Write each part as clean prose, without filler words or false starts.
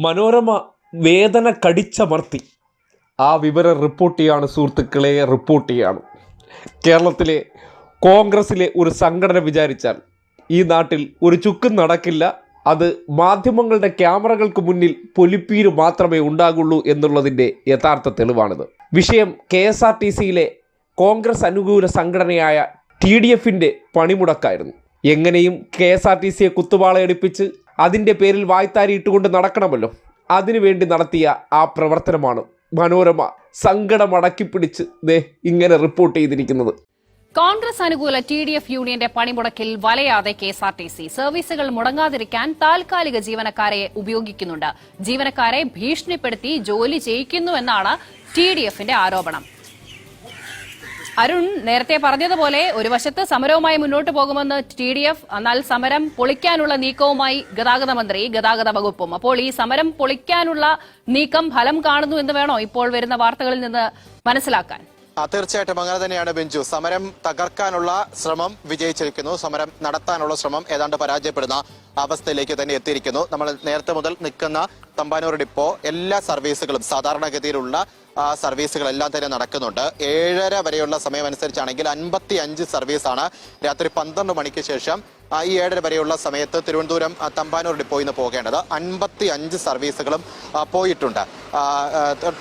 മനോരമ വേദന കടിച്ചമർത്തി ആ വിവരം റിപ്പോർട്ട് ചെയ്യാണ് സുഹൃത്തുക്കളെ, റിപ്പോർട്ട് ചെയ്യാണ്. കേരളത്തിലെ കോൺഗ്രസിലെ ഒരു സംഘടന വിചാരിച്ചാൽ ഈ നാട്ടിൽ ഒരു ചുക്കും നടക്കില്ല. അത് മാധ്യമങ്ങളുടെ ക്യാമറകൾക്ക് മുന്നിൽ പൊലിപ്പീര് മാത്രമേ ഉണ്ടാകുള്ളൂ എന്നുള്ളതിൻ്റെ യഥാർത്ഥ തെളിവാണിത്. വിഷയം KSRTCയിലെ കോൺഗ്രസ് അനുകൂല സംഘടനയായ TDFിൻ്റെ പണിമുടക്കായിരുന്നു. എങ്ങനെയും KSRTCയെ കുത്തുപാളയടിപ്പിച്ച് അതിൻ്റെ പേരിൽ വായ്ത്താരി ഇട്ടുകൊണ്ട് നടക്കണമല്ലോ, അതിനുവേണ്ടി നടത്തിയ ആ പ്രവർത്തനമാണ് മനോരമ സങ്കടമടക്കിപ്പിടിച്ച് ഇങ്ങനെ റിപ്പോർട്ട് ചെയ്തിരിക്കുന്നത്. കോൺഗ്രസ് അനുകൂല TDF യൂണിയന്റെ പണിമുടക്കിൽ വലയാതെ KSRTC സർവീസുകൾ മുടങ്ങാതിരിക്കാൻ താൽക്കാലിക ജീവനക്കാരെ ഉപയോഗിക്കുന്നുണ്ട്. ജീവനക്കാരെ ഭീഷണിപ്പെടുത്തി ജോലി ചെയ്യിക്കുന്നുവെന്നാണ് TDFന്റെ ആരോപണം. അരുൺ നേരത്തെ പറഞ്ഞതുപോലെ ഒരു വശത്ത് സമരവുമായി മുന്നോട്ട് പോകുമെന്ന് TDF, എന്നാൽ സമരം പൊളിക്കാനുള്ള നീക്കവുമായി ഗതാഗത മന്ത്രി, ഗതാഗത വകുപ്പും. അപ്പോൾ ഈ സമരം പൊളിക്കാനുള്ള നീക്കം ഫലം കാണുന്നു എന്ന് വേണോ ഇപ്പോൾ വരുന്ന വാർത്തകളിൽ നിന്ന് മനസ്സിലാക്കാൻ? തീർച്ചയായിട്ടും അങ്ങനെ തന്നെയാണ് ബിഞ്ചു. സമരം തകർക്കാനുള്ള ശ്രമം വിജയിച്ചിരിക്കുന്നു. സമരം നടത്താനുള്ള ശ്രമം ഏതാണ്ട് പരാജയപ്പെടുന്ന അവസ്ഥയിലേക്ക് തന്നെ എത്തിയിരിക്കുന്നു. നമ്മൾ നേരത്തെ മുതൽ നിൽക്കുന്ന തമ്പാനൂർ ഡിപ്പോ എല്ലാ സർവീസുകളും സാധാരണഗതിയിലുള്ള സർവീസുകളെല്ലാം തന്നെ നടക്കുന്നുണ്ട്. 7:30 വരെയുള്ള സമയം അനുസരിച്ചാണെങ്കിൽ 55 സർവീസാണ് രാത്രി 12 മണിക്ക് ശേഷം ഈ 7:30 വരെയുള്ള സമയത്ത് തിരുവനന്തപുരം തമ്പാനൂർ ഡിപ്പോയിൽ നിന്ന് പോകേണ്ടത് 55 സർവീസുകളും പോയിട്ടുണ്ട്.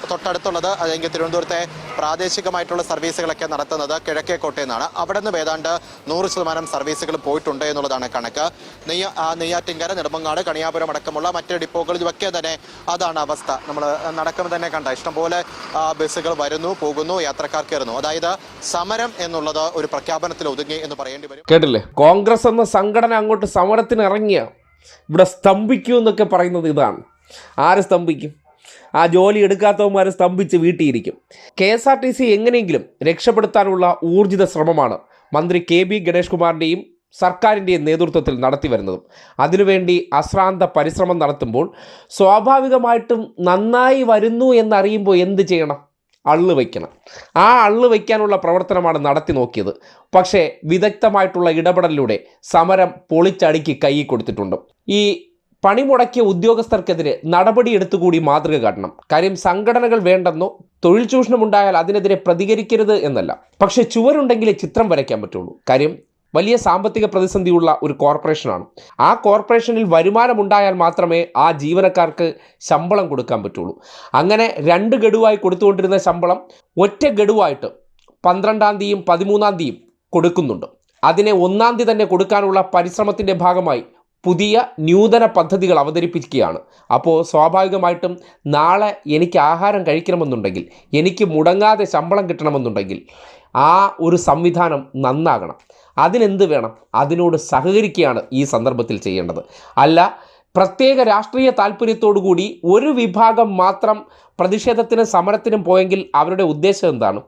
തൊട്ടടുത്തുള്ളത് അല്ലെങ്കിൽ തിരുവനന്തപുരത്തെ പ്രാദേശികമായിട്ടുള്ള സർവീസുകളൊക്കെ നടത്തുന്നത് കിഴക്കേക്കോട്ടയിൽ നിന്നാണ്. അവിടെ നിന്ന് ഏതാണ്ട് 100% സർവീസുകൾ പോയിട്ടുണ്ട് എന്നുള്ളതാണ് കണക്ക്. നെയ്യാറ്റിൻകര, നെടുമങ്ങാട്, കണിയാപുരം അടക്കമുള്ള മറ്റ് ഡിപ്പോകളിലുമൊക്കെ തന്നെ അതാണ് അവസ്ഥ. നമ്മൾ നടക്കുമ്പോൾ തന്നെ കണ്ട ഇഷ്ടംപോലെ ബസ്സുകൾ വരുന്നു, പോകുന്നു, യാത്രക്കാർ കയറുന്നു. അതായത് സമരം എന്നുള്ളത് ഒരു പ്രഖ്യാപനത്തിൽ ഒതുങ്ങി എന്ന് പറയേണ്ടി വരും. കേട്ടില്ലേ, കോൺഗ്രസ് എന്ന സംഘടന അങ്ങോട്ട് സമരത്തിന് ഇറങ്ങിയ ഇവിടെ സ്തംഭിക്കൂ എന്നൊക്കെ പറയുന്നത് ഇതാണ്. ആര് സ്തംഭിക്കും? ആ ജോലി എടുക്കാത്തവന്മാർ സ്തംഭിച്ച് വീട്ടിയിരിക്കും. KSRTC എങ്ങനെയെങ്കിലും രക്ഷപ്പെടുത്താനുള്ള ഊർജിത ശ്രമമാണ് മന്ത്രി KB ഗണേഷ് കുമാറിൻ്റെയും സർക്കാരിൻ്റെയും നേതൃത്വത്തിൽ നടത്തി വരുന്നതും. അതിനുവേണ്ടി അശ്രാന്ത പരിശ്രമം നടത്തുമ്പോൾ സ്വാഭാവികമായിട്ടും നന്നായി വരുന്നു എന്നറിയുമ്പോൾ എന്ത് ചെയ്യണം? അള്ളു വയ്ക്കണം. ആ അള്ളു വയ്ക്കാനുള്ള പ്രവർത്തനമാണ് നടത്തി നോക്കിയത്. പക്ഷേ വിദഗ്ധമായിട്ടുള്ള ഇടപെടലിലൂടെ സമരം പൊളിച്ചടുക്കി കൈ കൊടുത്തിട്ടുണ്ട്. ഈ പണിമുടക്കിയ ഉദ്യോഗസ്ഥർക്കെതിരെ നടപടിയെടുത്തുകൂടി മാതൃക കാട്ടണം. കാര്യം സംഘടനകൾ വേണ്ടെന്നോ തൊഴിൽ ചൂഷണമുണ്ടായാൽ അതിനെതിരെ പ്രതികരിക്കരുത് എന്നല്ല, പക്ഷേ ചുവരുണ്ടെങ്കിലേ ചിത്രം വരയ്ക്കാൻ പറ്റുള്ളൂ. കാര്യം വലിയ സാമ്പത്തിക പ്രതിസന്ധിയുള്ള ഒരു കോർപ്പറേഷനാണ്. ആ കോർപ്പറേഷനിൽ വരുമാനമുണ്ടായാൽ മാത്രമേ ആ ജീവനക്കാർക്ക് ശമ്പളം കൊടുക്കാൻ പറ്റുള്ളൂ. അങ്ങനെ 2 ഗഡുവായി കൊടുത്തുകൊണ്ടിരുന്ന ശമ്പളം ഒറ്റ ഗഡുവായിട്ട് 12-ാം തീയതിയും 13-ാം തീയതിയും കൊടുക്കുന്നുണ്ട്. അതിനെ 1-ാം തീയതി തന്നെ കൊടുക്കാനുള്ള പരിശ്രമത്തിൻ്റെ ഭാഗമായി പുതിയ നൂതന പദ്ധതികൾ അവതരിപ്പിക്കുകയാണ്. അപ്പോൾ സ്വാഭാവികമായിട്ടും നാളെ എനിക്ക് ആഹാരം കഴിക്കണമെന്നുണ്ടെങ്കിൽ, എനിക്ക് മുടങ്ങാതെ ശമ്പളം കിട്ടണമെന്നുണ്ടെങ്കിൽ ആ ഒരു സംവിധാനം നന്നാകണം. അതിനെന്ത് വേണം? അതിനോട് സഹകരിക്കുകയാണ് ഈ സന്ദർഭത്തിൽ ചെയ്യേണ്ടത്. അല്ല പ്രത്യേക രാഷ്ട്രീയ താല്പര്യത്തോടു കൂടി ഒരു വിഭാഗം മാത്രം പ്രതിഷേധത്തിനും സമരത്തിനും പോയെങ്കിൽ അവരുടെ ഉദ്ദേശം എന്താണ്?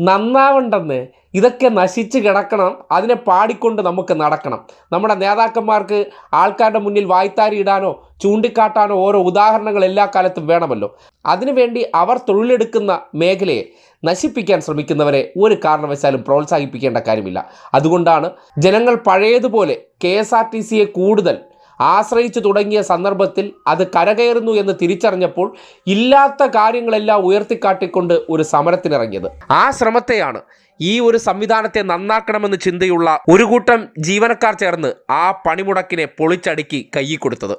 നന്നാവണ്ടെന്ന്, ഇതൊക്കെ നശിച്ച് കിടക്കണം, അതിനെ പാടിക്കൊണ്ട് നമുക്ക് നടക്കണം. നമ്മുടെ നേതാക്കന്മാർക്ക് ആൾക്കാരുടെ മുന്നിൽ വായ്ത്താരി ഇടാനോ ചൂണ്ടിക്കാട്ടാനോ ഓരോ ഉദാഹരണങ്ങൾ എല്ലാ കാലത്തും വേണമല്ലോ. അതിനുവേണ്ടി അവർ തൊഴിലെടുക്കുന്ന മേഖലയെ നശിപ്പിക്കാൻ ശ്രമിക്കുന്നവരെ ഒരു കാരണവശാലും പ്രോത്സാഹിപ്പിക്കേണ്ട കാര്യമില്ല. അതുകൊണ്ടാണ് ജനങ്ങൾ പഴയതുപോലെ KSRTCയെ കൂടുതൽ ആശ്രയിച്ചു തുടങ്ങിയ സന്ദർഭത്തിൽ അത് കരകയറുന്നു എന്ന് തിരിച്ചറിഞ്ഞപ്പോൾ ഇല്ലാത്ത കാര്യങ്ങളെല്ലാം ഉയർത്തിക്കാട്ടിക്കൊണ്ട് ഒരു സമരത്തിനിറങ്ങിയത്. ആ ശ്രമത്തെയാണ് ഈ ഒരു സംവിധാനത്തെ നന്നാക്കണമെന്ന് ചിന്തയുള്ള ഒരു കൂട്ടം ജീവനക്കാർ ചേർന്ന് ആ പണിമുടക്കിനെ പൊളിച്ചടുക്കി കൈ കൊടുത്തത്.